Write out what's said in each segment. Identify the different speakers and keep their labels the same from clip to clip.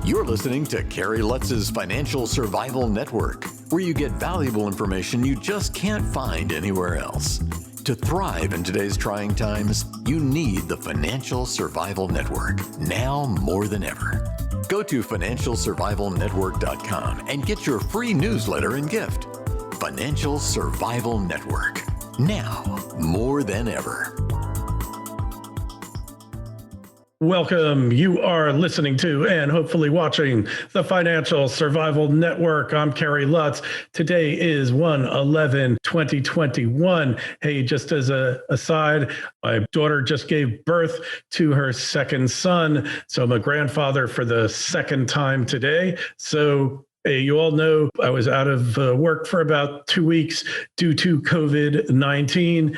Speaker 1: You're listening to Carrie Lutz's Financial Survival Network, where you get valuable information you just can't find anywhere else. To thrive in today's trying times, you need the Financial Survival Network, now more than ever. Go to financialsurvivalnetwork.com and get your free newsletter and gift. Financial Survival Network, now more than ever.
Speaker 2: Welcome. You are listening to and hopefully watching the Financial Survival Network. I'm Carrie Lutz. Today is 1/11/2021. Hey, just as an aside, my daughter just gave birth to her second son. So I'm a grandfather for the second time today. So hey, you all know I was out of work for about 2 weeks due to COVID-19.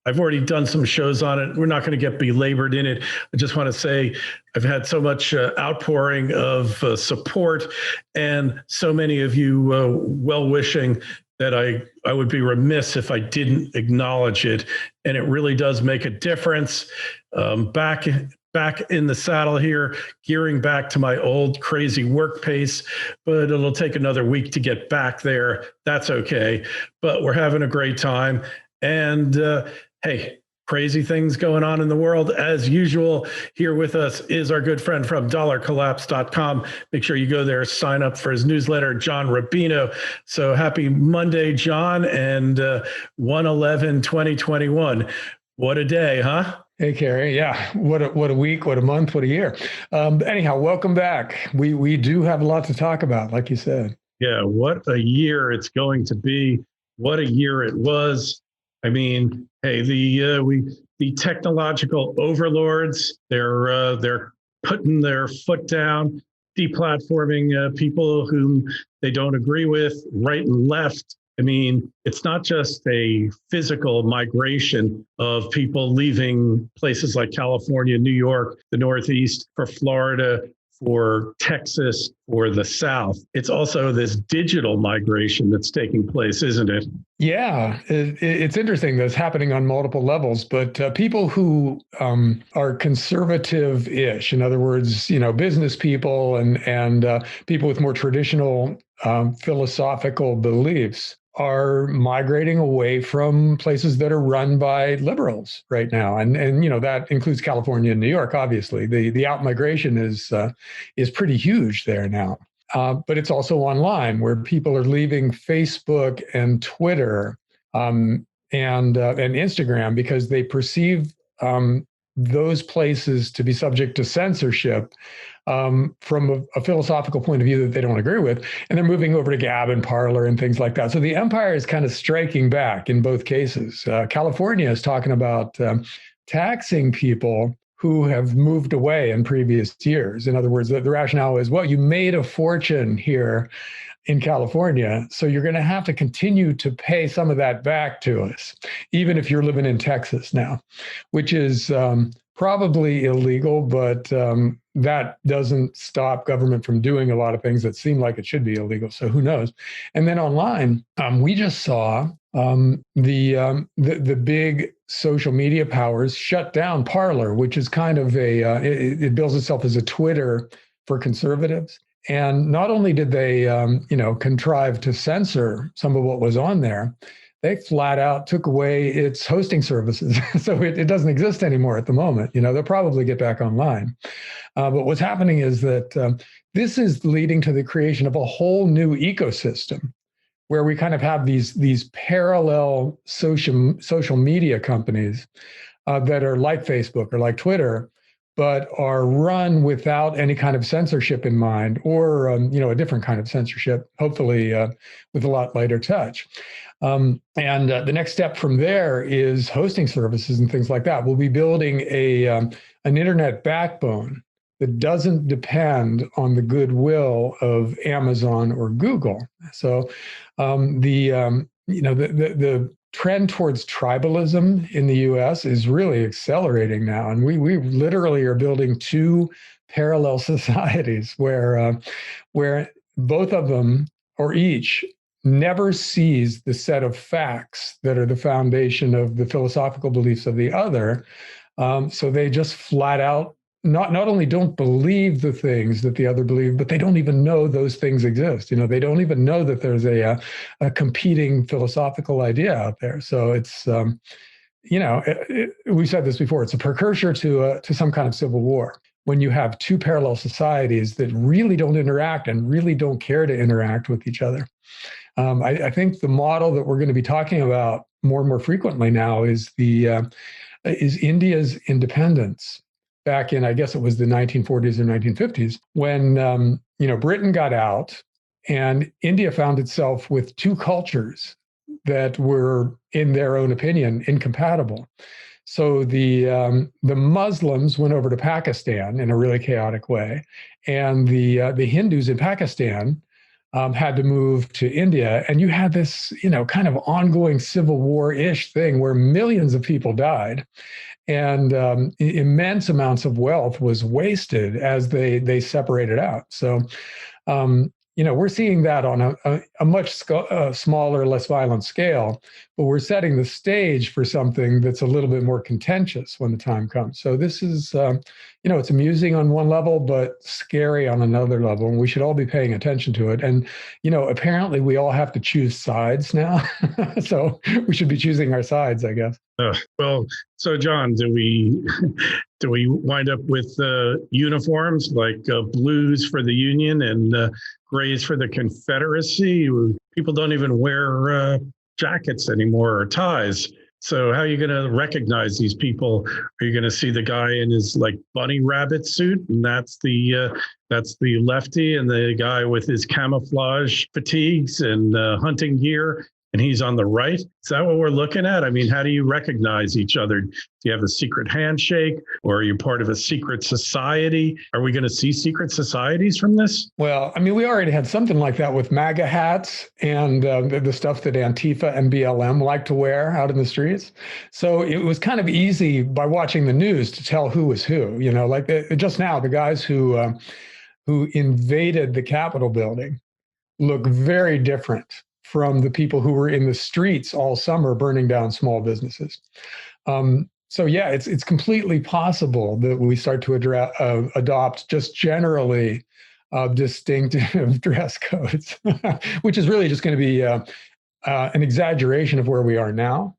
Speaker 2: I've already done some shows on it. We're not going to get belabored in it. I just want to say I've had so much outpouring of support and so many of you well-wishing that I would be remiss if I didn't acknowledge it. And it really does make a difference. Back in the saddle here, gearing back to my old crazy work pace, but it'll take another week to get back there. That's okay. But we're having a great time. And hey, crazy things going on in the world. As usual, here with us is our good friend from dollarcollapse.com. Make sure you go there, sign up for his newsletter, John Rubino. So happy Monday, John, and 1/11/2021. What a day, huh?
Speaker 3: Hey, Carrie. Yeah. What a week, what a month, what a year. Anyhow, welcome back. We do have a lot to talk about, like you said.
Speaker 2: Yeah. What a year it's going to be. What a year it was. I mean, hey, the technological overlords, they're putting their foot down, deplatforming people whom they don't agree with, right and left. I mean, it's not just a physical migration of people leaving places like California, New York, the Northeast, for Florida, for Texas, or the South. It's also this digital migration that's taking place, isn't it?
Speaker 3: Yeah, it's interesting that's happening on multiple levels, but people who are conservative-ish, in other words, business people and people with more traditional philosophical beliefs, are migrating away from places that are run by liberals right now, and that includes California and New York. Obviously, the out-migration is pretty huge there now. But it's also online, where people are leaving Facebook and Twitter and Instagram because they perceive those places to be subject to censorship from a philosophical point of view that they don't agree with. And they're moving over to Gab and Parler and things like that. So the empire is kind of striking back in both cases. California is talking about taxing people who have moved away in previous years. In other words, the rationale is, well, you made a fortune here in California, so you're going to have to continue to pay some of that back to us, even if you're living in Texas now, which is probably illegal, but that doesn't stop government from doing a lot of things that seem like it should be illegal. So who knows? And then online, we just saw the big social media powers shut down Parler, which is kind of it bills itself as a Twitter for conservatives. And not only did they, contrive to censor some of what was on there, they flat out took away its hosting services. So it doesn't exist anymore at the moment. They'll probably get back online. But what's happening is that this is leading to the creation of a whole new ecosystem where we kind of have these parallel social media companies that are like Facebook or like Twitter, but are run without any kind of censorship in mind, or a different kind of censorship, hopefully with a lot lighter touch. And the next step from there is hosting services and things like that. We'll be building an internet backbone that doesn't depend on the goodwill of Amazon or Google. So the trend towards tribalism in the U.S. is really accelerating now, and we literally are building two parallel societies where both of them, or each, never sees the set of facts that are the foundation of the philosophical beliefs of the other. So they just flat out not only don't believe the things that the other believe, but they don't even know those things exist. They don't even know that there's a competing philosophical idea out there. So it's we said this before. It's a precursor to some kind of civil war when you have two parallel societies that really don't interact and really don't care to interact with each other. I think the model that we're going to be talking about more and more frequently now is India's independence back in, I guess it was the 1940s or 1950s, when Britain got out and India found itself with two cultures that were, in their own opinion, incompatible. So the Muslims went over to Pakistan in a really chaotic way, and the Hindus in Pakistan had to move to India, and you had this kind of ongoing civil war-ish thing where millions of people died, and immense amounts of wealth was wasted as they separated out. So we're seeing that on a much smaller, less violent scale, but we're setting the stage for something that's a little bit more contentious when the time comes. So this is, it's amusing on one level, but scary on another level, and we should all be paying attention to it. And, apparently we all have to choose sides now. So we should be choosing our sides, I guess.
Speaker 2: Well, so John, do we wind up with uniforms like blues for the Union and grays for the Confederacy? People don't even wear jackets anymore or ties. So how are you going to recognize these people? Are you going to see the guy in his bunny rabbit suit, and that's the lefty, and the guy with his camouflage fatigues and hunting gear, and he's on the right? Is that what we're looking at? I mean, how do you recognize each other? Do you have a secret handshake, or are you part of a secret society? Are we going to see secret societies from this?
Speaker 3: Well, I mean, we already had something like that with MAGA hats and the stuff that Antifa and BLM like to wear out in the streets. So it was kind of easy by watching the news to tell who was who. Just now, the guys who invaded the Capitol building look very different from the people who were in the streets all summer burning down small businesses. So yeah, it's completely possible that we start to adopt just generally distinctive dress codes, which is really just going to be an exaggeration of where we are now.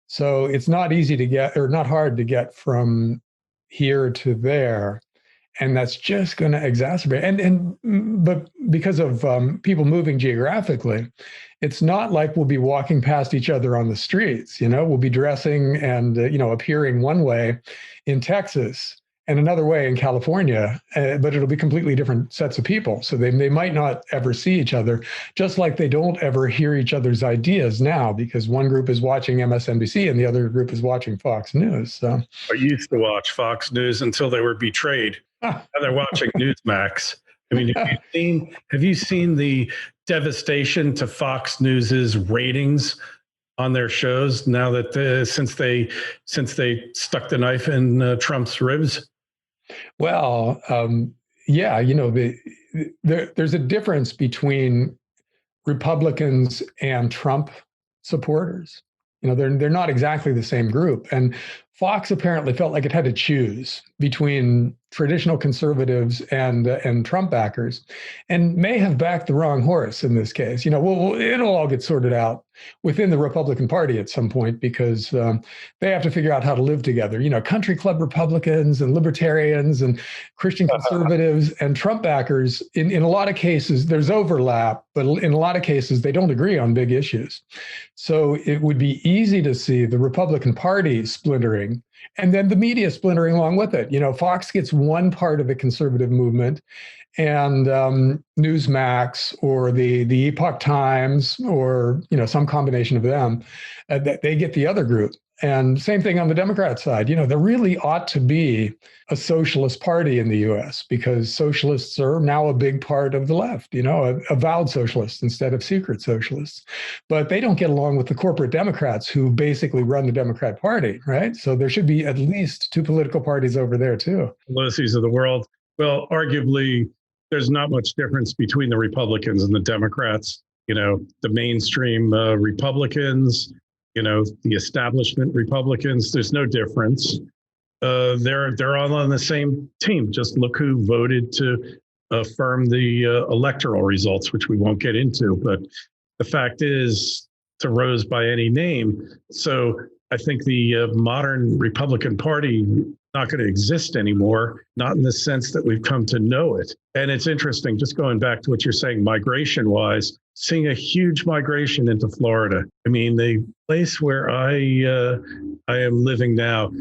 Speaker 3: So it's not easy to get, or not hard to get from here to there. And that's just going to exacerbate. But because of people moving geographically, it's not like we'll be walking past each other on the streets. We'll be dressing and appearing one way in Texas and another way in California, but it'll be completely different sets of people. So they might not ever see each other, just like they don't ever hear each other's ideas now, because one group is watching MSNBC and the other group is watching Fox News. So
Speaker 2: I used to watch Fox News until they were betrayed. Now they're watching Newsmax. I mean, have you seen the devastation to Fox News's ratings on their shows now that since they stuck the knife in Trump's ribs?
Speaker 3: Well, yeah, there's a difference between Republicans and Trump supporters. They're not exactly the same group. And Fox apparently felt like it had to choose between traditional conservatives and Trump backers, and may have backed the wrong horse in this case. It'll all get sorted out within the Republican Party at some point, because they have to figure out how to live together. Country club Republicans and libertarians and Christian conservatives and Trump backers. In a lot of cases, there's overlap, but in a lot of cases, they don't agree on big issues. So it would be easy to see the Republican Party splintering, and then the media splintering along with it. Fox gets one part of the conservative movement, and Newsmax or the Epoch Times or some combination of them, that they get the other group. And same thing on the Democrat side. There really ought to be a socialist party in the U.S. because socialists are now a big part of the left, avowed socialists instead of secret socialists. But they don't get along with the corporate Democrats who basically run the Democrat Party, right? So there should be at least two political parties over there too.
Speaker 2: Pelosi's of the world. Well, arguably, there's not much difference between the Republicans and the Democrats. The mainstream Republicans, the establishment Republicans, there's no difference. they're all on the same team. Just look who voted to affirm the electoral results, which we won't get into. But the fact is, it's a rose by any name. So I think the modern Republican Party not going to exist anymore, not in the sense that we've come to know it. And it's interesting, just going back to what you're saying, migration-wise, seeing a huge migration into Florida. I mean, the place where I am living now,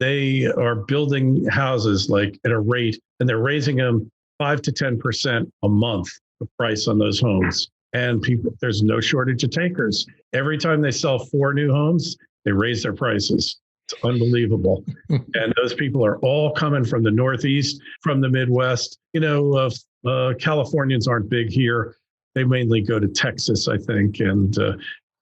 Speaker 2: they are building houses like at a rate, and they're raising them 5 to 10% a month, the price on those homes. And people, there's no shortage of takers. Every time they sell 4 new homes, they raise their prices. It's unbelievable. And those people are all coming from the Northeast, from the Midwest. Californians aren't big here. They mainly go to Texas, I think, and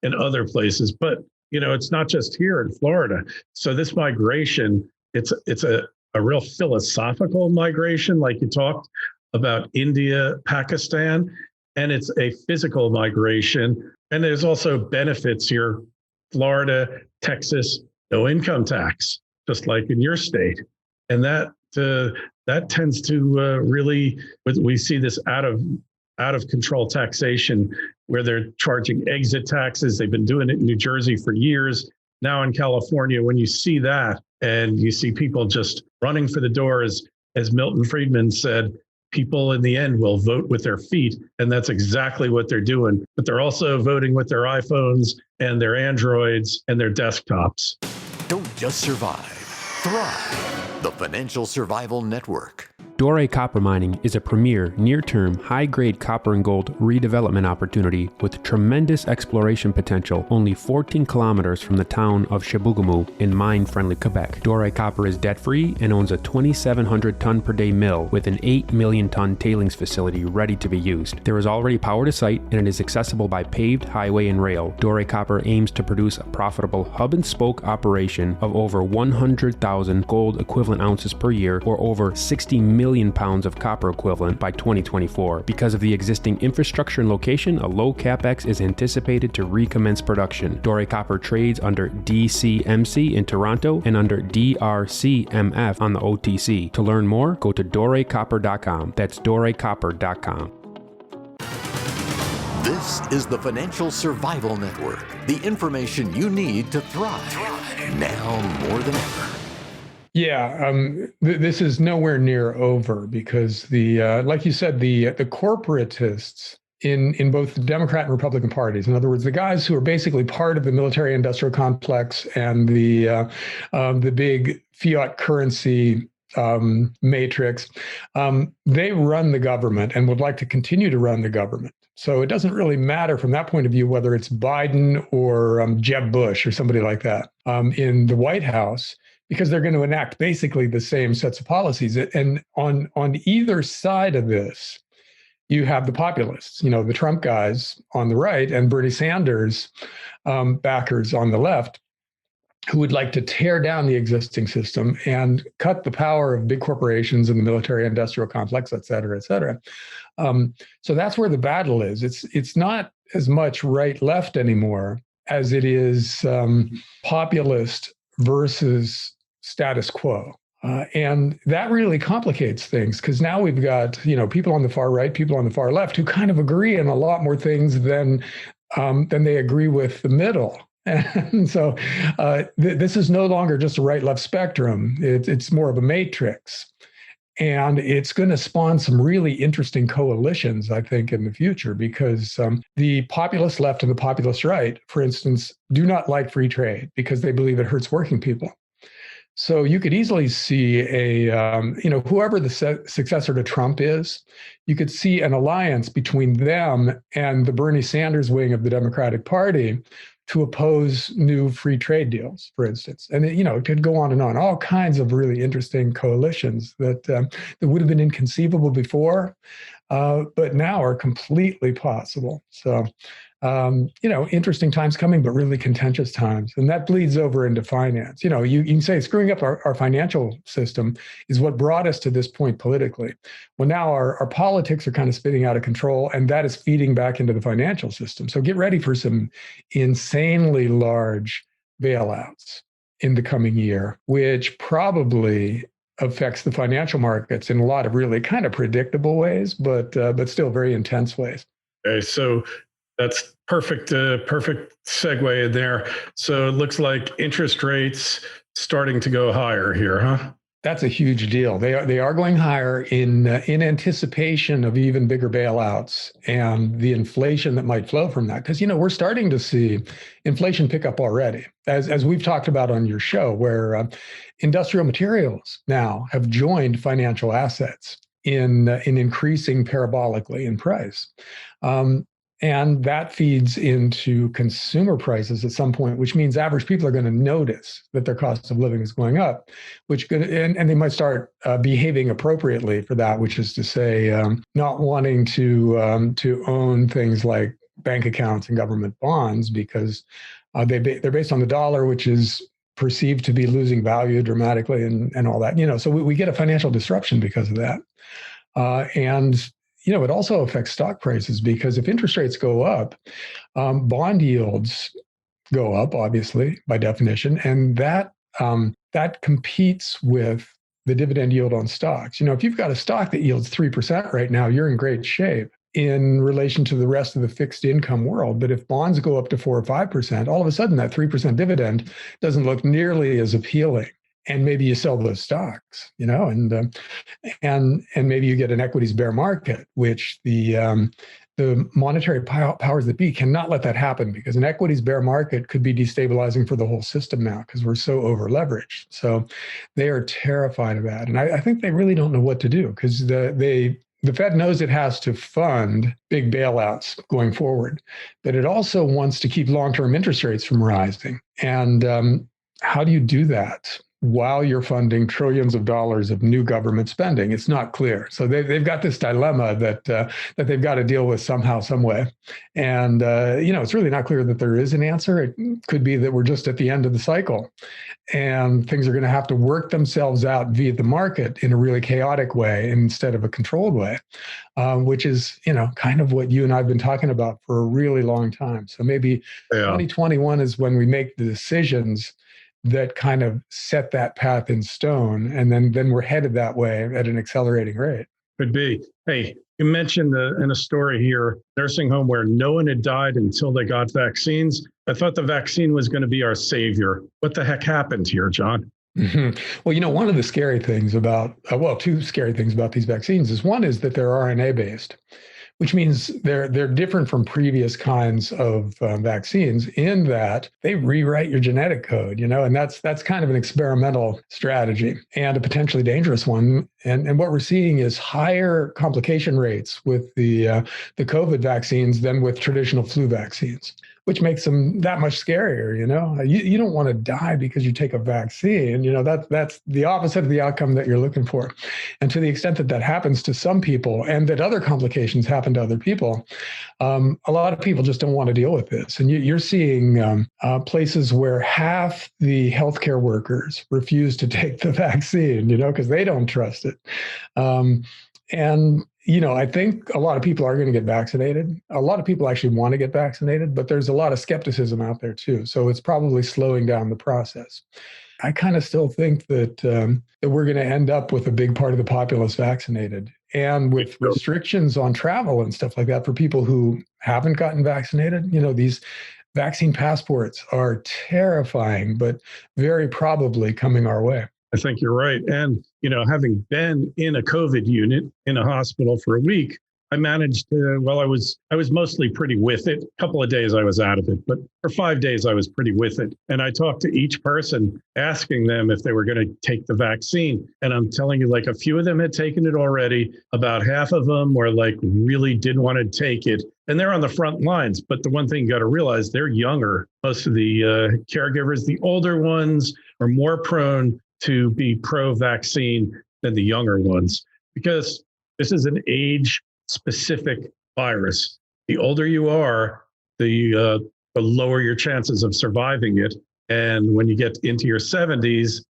Speaker 2: other places. But, it's not just here in Florida. So this migration, it's a real philosophical migration, like you talked about India, Pakistan, and it's a physical migration. And there's also benefits here. Florida, Texas, no income tax, just like in your state. And that tends to really, we see this out of control taxation where they're charging exit taxes. They've been doing it in New Jersey for years. Now in California, when you see that and you see people just running for the doors, as Milton Friedman said, people in the end will vote with their feet. And that's exactly what they're doing. But they're also voting with their iPhones and their Androids and their desktops.
Speaker 1: Don't just survive, thrive. The Financial Survival Network.
Speaker 4: Doré Copper Mining is a premier, near-term, high-grade copper and gold redevelopment opportunity with tremendous exploration potential only 14 kilometers from the town of Chibougamau in mine-friendly Quebec. Doré Copper is debt-free and owns a 2,700-ton-per-day mill with an 8 million-ton tailings facility ready to be used. There is already power to site and it is accessible by paved highway and rail. Doré Copper aims to produce a profitable hub-and-spoke operation of over 100,000 gold equivalent ounces per year or over 60 million pounds of copper equivalent by 2024. Because of the existing infrastructure and location, a low capex is anticipated to recommence production. Doré Copper trades under DCMC in Toronto and under DRCMF on the OTC. To learn more, go to dorecopper.com. That's dorecopper.com.
Speaker 1: This is the Financial Survival Network, the information you need to thrive now more than ever.
Speaker 3: Yeah, this is nowhere near over because like you said, the corporatists in both the Democrat and Republican parties, in other words, the guys who are basically part of the military-industrial complex and the big fiat currency matrix, they run the government and would like to continue to run the government. So it doesn't really matter from that point of view whether it's Biden or Jeb Bush or somebody like that in the White House, because they're going to enact basically the same sets of policies. And on either side of this, you have the populists, the Trump guys on the right and Bernie Sanders backers on the left, who would like to tear down the existing system and cut the power of big corporations and the military-industrial complex, et cetera, et cetera. So that's where the battle is. It's not as much right-left anymore as it is populist versus status quo. And that really complicates things because now we've got, people on the far right, people on the far left who kind of agree on a lot more things than they agree with the middle. And so this is no longer just a right-left spectrum. It's more of a matrix. And it's going to spawn some really interesting coalitions, I think, in the future, because the populist left and the populist right, for instance, do not like free trade because they believe it hurts working people. So you could easily see whoever the successor to Trump is, you could see an alliance between them and the Bernie Sanders wing of the Democratic Party to oppose new free trade deals, for instance. And it could go on and on, all kinds of really interesting coalitions that would have been inconceivable before, but now are completely possible. So, interesting times coming, but really contentious times. And that bleeds over into finance. You can say screwing up our financial system is what brought us to this point politically. Well, now our politics are kind of spinning out of control, and that is feeding back into the financial system. So get ready for some insanely large bailouts. in the coming year, which probably affects the financial markets in a lot of really kind of predictable ways, but still very intense ways.
Speaker 2: Okay, so that's perfect. Perfect segue in there. So it looks like interest rates starting to go higher here, huh?
Speaker 3: That's a huge deal. They are going higher in anticipation of even bigger bailouts and the inflation that might flow from that. Because we're starting to see inflation pick up already, as we've talked about on your show, where industrial materials now have joined financial assets in increasing parabolically in price. And that feeds into consumer prices at some point, which means average people are going to notice that their cost of living is going up, and they might start behaving appropriately for that, which is to say, not wanting to own things like bank accounts and government bonds because they're based on the dollar, which is perceived to be losing value dramatically and all that. So we get a financial disruption because of that. And it also affects stock prices because if interest rates go up, bond yields go up, obviously, by definition, and that competes with the dividend yield on stocks. If you've got a stock that yields 3% right now, you're in great shape in relation to the rest of the fixed income world. But if bonds go up to 4 or 5%, all of a sudden that 3% dividend doesn't look nearly as appealing. And maybe you sell those stocks, and maybe you get an equities bear market, which the monetary powers that be cannot let that happen because an equities bear market could be destabilizing for the whole system now because we're so over leveraged. So they are terrified of that, and I think they really don't know what to do because the Fed knows it has to fund big bailouts going forward, but it also wants to keep long-term interest rates from rising. And how do you do that while you're funding trillions of dollars of new government spending? It's not clear. So they've got this dilemma that they've got to deal with somehow, some way. And, it's really not clear that there is an answer. It could be that we're just at the end of the cycle and things are going to have to work themselves out via the market in a really chaotic way instead of a controlled way, which is, kind of what you and I have been talking about for a really long time. So maybe 2021 is when we make the decisions that kind of set that path in stone. And then we're headed that way at an accelerating rate.
Speaker 2: Could be. Hey, you mentioned in a story here, nursing home where no one had died until they got vaccines. I thought the vaccine was going to be our savior. What the heck happened here, John?
Speaker 3: Mm-hmm. Well, one of the scary things about, two scary things about these vaccines is one is that they're RNA based, which means they're different from previous kinds of vaccines in that they rewrite your genetic code, and that's kind of an experimental strategy and a potentially dangerous one. And what we're seeing is higher complication rates with the COVID vaccines than with traditional flu vaccines, which makes them that much scarier. You don't want to die because you take a vaccine. That's the opposite of the outcome that you're looking for. And to the extent that happens to some people and that other complications happen to other people, a lot of people just don't want to deal with this. And you're seeing places where half the healthcare workers refuse to take the vaccine, because they don't trust it. I think a lot of people are going to get vaccinated. A lot of people actually want to get vaccinated, but there's a lot of skepticism out there too. So it's probably slowing down the process. I kind of still think that we're going to end up with a big part of the populace vaccinated, and with restrictions on travel and stuff like that for people who haven't gotten vaccinated. These vaccine passports are terrifying, but very probably coming our way.
Speaker 2: I think you're right. And, having been in a COVID unit in a hospital for a week, I managed to, I was mostly pretty with it. A couple of days I was out of it, but for 5 days I was pretty with it. And I talked to each person asking them if they were going to take the vaccine. And I'm telling you, like a few of them had taken it already. About half of them were like really didn't want to take it. And they're on the front lines. But the one thing you got to realize, they're younger. Most of the caregivers, the older ones, are more prone to be pro-vaccine than the younger ones, because this is an age-specific virus. The older you are, the lower your chances of surviving it. And when you get into your 70s,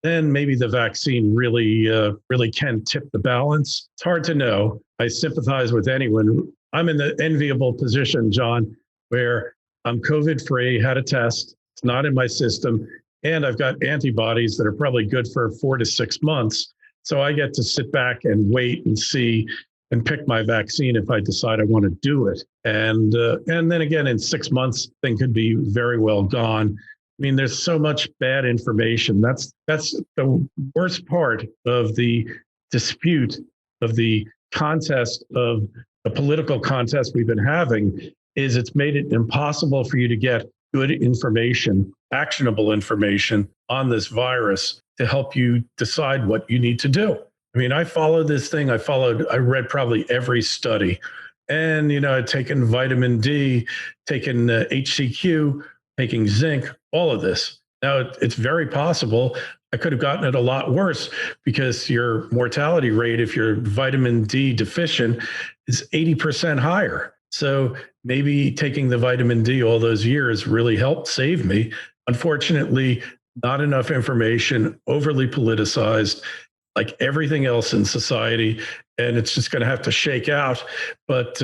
Speaker 2: then maybe the vaccine really can tip the balance. It's hard to know. I sympathize with anyone. I'm in the enviable position, John, where I'm COVID-free, had a test. It's not in my system. and I've got antibodies that are probably good for 4 to 6 months. So I get to sit back and wait and see and pick my vaccine if I decide I want to do it. And then again, in 6 months, thing could be very well gone. I mean, there's so much bad information. That's the worst part of the dispute, of the contest, of the political contest we've been having, is it's made it impossible for you to get good information, actionable information on this virus to help you decide what you need to do. I mean, I followed this thing. I read probably every study. And, I'd taken vitamin D, taken HCQ, taking zinc, all of this. Now, it's very possible I could have gotten it a lot worse, because your mortality rate, if you're vitamin D deficient, is 80% higher. So maybe taking the vitamin D all those years really helped save me. Unfortunately, not enough information, overly politicized, like everything else in society, and it's just going to have to shake out. But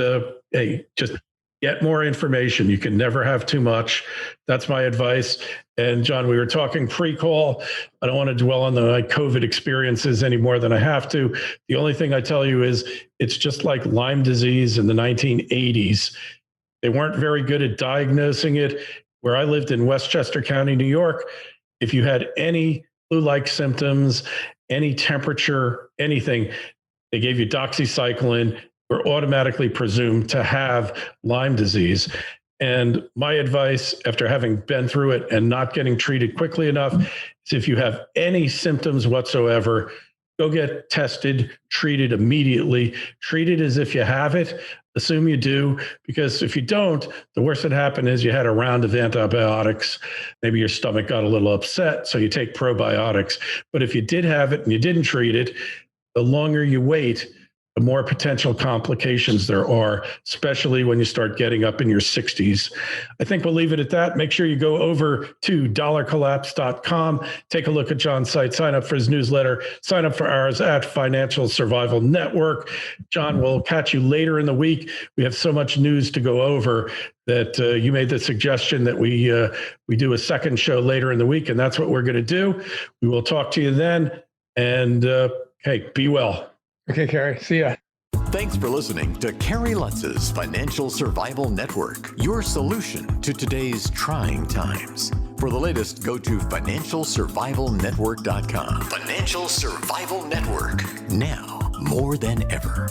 Speaker 2: hey, just get more information. You can never have too much. That's my advice. And John, we were talking pre-call. I don't want to dwell on my COVID experiences any more than I have to. The only thing I tell you is it's just like Lyme disease in the 1980s. They weren't very good at diagnosing it. Where I lived in Westchester County, New York, if you had any flu-like symptoms, any temperature, anything, they gave you doxycycline, were automatically presumed to have Lyme disease. And my advice, after having been through it and not getting treated quickly enough, is if you have any symptoms whatsoever, go get tested, treated immediately. Treat it as if you have it. Assume you do, because if you don't, the worst that happened is you had a round of antibiotics. Maybe your stomach got a little upset, so you take probiotics. But if you did have it and you didn't treat it, the longer you wait, the more potential complications there are, especially when you start getting up in your 60s. I think we'll leave it at that. Make sure you go over to dollarcollapse.com, take a look at John's site, sign up for his newsletter, sign up for ours at Financial Survival Network. John, we'll catch you later in the week. We have so much news to go over that you made the suggestion that we do a second show later in the week, and that's what we're going to do. We will talk to you then, and hey, be well.
Speaker 3: Okay, Kerry. See ya.
Speaker 1: Thanks for listening to Kerry Lutz's Financial Survival Network, your solution to today's trying times. For the latest, go to financialsurvivalnetwork.com. Financial Survival Network, now more than ever.